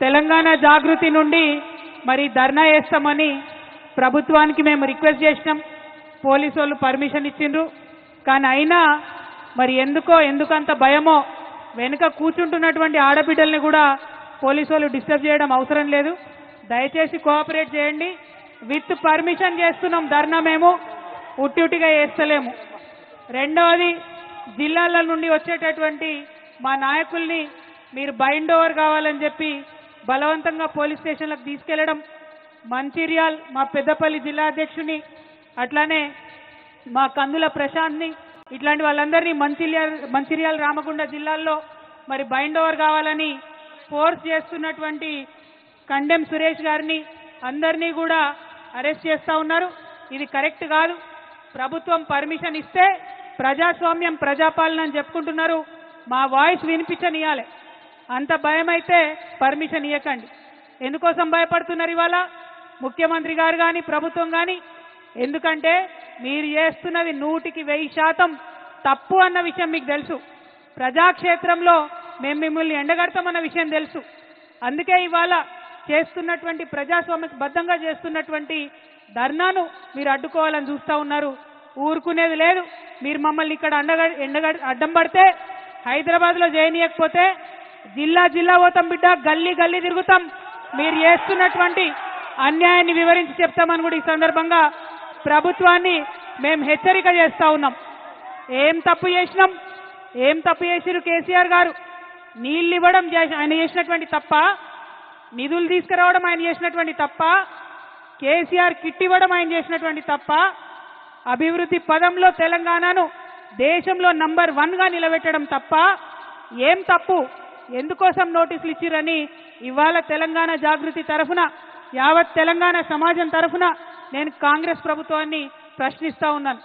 తెలంగాణ జాగృతి నుండి మరి ధర్నా చేస్తామని ప్రభుత్వానికి మేము రిక్వెస్ట్ చేసినాం. పోలీసు వాళ్ళు పర్మిషన్ ఇచ్చిండ్రు. కానీ అయినా మరి ఎందుకంత భయమో వెనుక కూర్చుంటున్నటువంటి ఆడబిడ్డల్ని కూడా పోలీసు వాళ్ళు డిస్టర్బ్ చేయడం అవసరం లేదు. దయచేసి కోఆపరేట్ చేయండి. విత్ పర్మిషన్ చేస్తున్నాం ధర్నా, మేము ఉట్టిగా చేస్తలేము. రెండవది, జిల్లాల నుండి వచ్చేటటువంటి మా నాయకుల్ని మీరు బైండ్ ఓవర్ కావాలని చెప్పి బలవంతంగా పోలీస్ స్టేషన్లకు తీసుకెళ్లడం, మంచిర్యాల్ మా పెద్దపల్లి జిల్లా అధ్యక్షుని, అట్లానే మా కందుల ప్రశాంత్ని, ఇట్లాంటి వాళ్ళందరినీ మంచిర్యాల రామగుండ జిల్లాల్లో మరి బైండ్ ఓవర్ కావాలని ఫోర్స్ చేస్తున్నటువంటి కండెం సురేష్ గారిని అందరినీ కూడా అరెస్ట్ చేస్తూ ఉన్నారు. ఇది కరెక్ట్ కాదు. ప్రభుత్వం పర్మిషన్ ఇస్తే ప్రజాస్వామ్యం ప్రజాపాలన అని చెప్పుకుంటున్నారు. మా వాయిస్ వినిపించనియాలి. అంత భయమైతే పర్మిషన్ ఇవ్వకండి. ఎందుకోసం భయపడుతున్నారు ఇవాళ ముఖ్యమంత్రి గారు కానీ ప్రభుత్వం కానీ? ఎందుకంటే మీరు చేస్తున్నది 100% తప్పు అన్న విషయం మీకు తెలుసు. ప్రజాక్షేత్రంలో మేము మిమ్మల్ని ఎండగడతామన్న విషయం తెలుసు. అందుకే ఇవాళ చేస్తున్నటువంటి ప్రజాస్వామ్యబద్ధంగా చేస్తున్నటువంటి ధర్నాను మీరు అడ్డుకోవాలని చూస్తూ ఉన్నారు. ఊరుకునేది లేదు. మీరు మమ్మల్ని ఇక్కడ అడ్డం పడితే హైదరాబాద్లో చేయనీయకపోతే జిల్లా జిల్లా పోతాం బిడ్డ, గల్లీ గల్లీ తిరుగుతాం. మీరు చేస్తున్నటువంటి అన్యాయాన్ని వివరించి చెప్తామని కూడా ఈ సందర్భంగా ప్రభుత్వాన్ని మేము హెచ్చరిక చేస్తా ఉన్నాం. ఏం తప్పు చేసిరు కేసీఆర్ గారు? నీళ్ళు ఇవ్వడం ఆయన చేసినటువంటి తప్ప, నిధులు తీసుకురావడం ఆయన చేసినటువంటి తప్ప, కేసీఆర్ కిట్ ఇవ్వడం ఆయన చేసినటువంటి తప్ప, అభివృద్ధి పదంలో తెలంగాణను దేశంలో నంబర్ 1గా నిలబెట్టడం తప్ప ఏం తప్పు? ఎందుకోసం నోటీసులు ఇచ్చిరని ఇవాళ తెలంగాణ జాగృతి తరఫున, యావత్ తెలంగాణ సమాజం తరఫున నేను కాంగ్రెస్ ప్రభుత్వాన్ని ప్రశ్నిస్తా ఉన్నాను.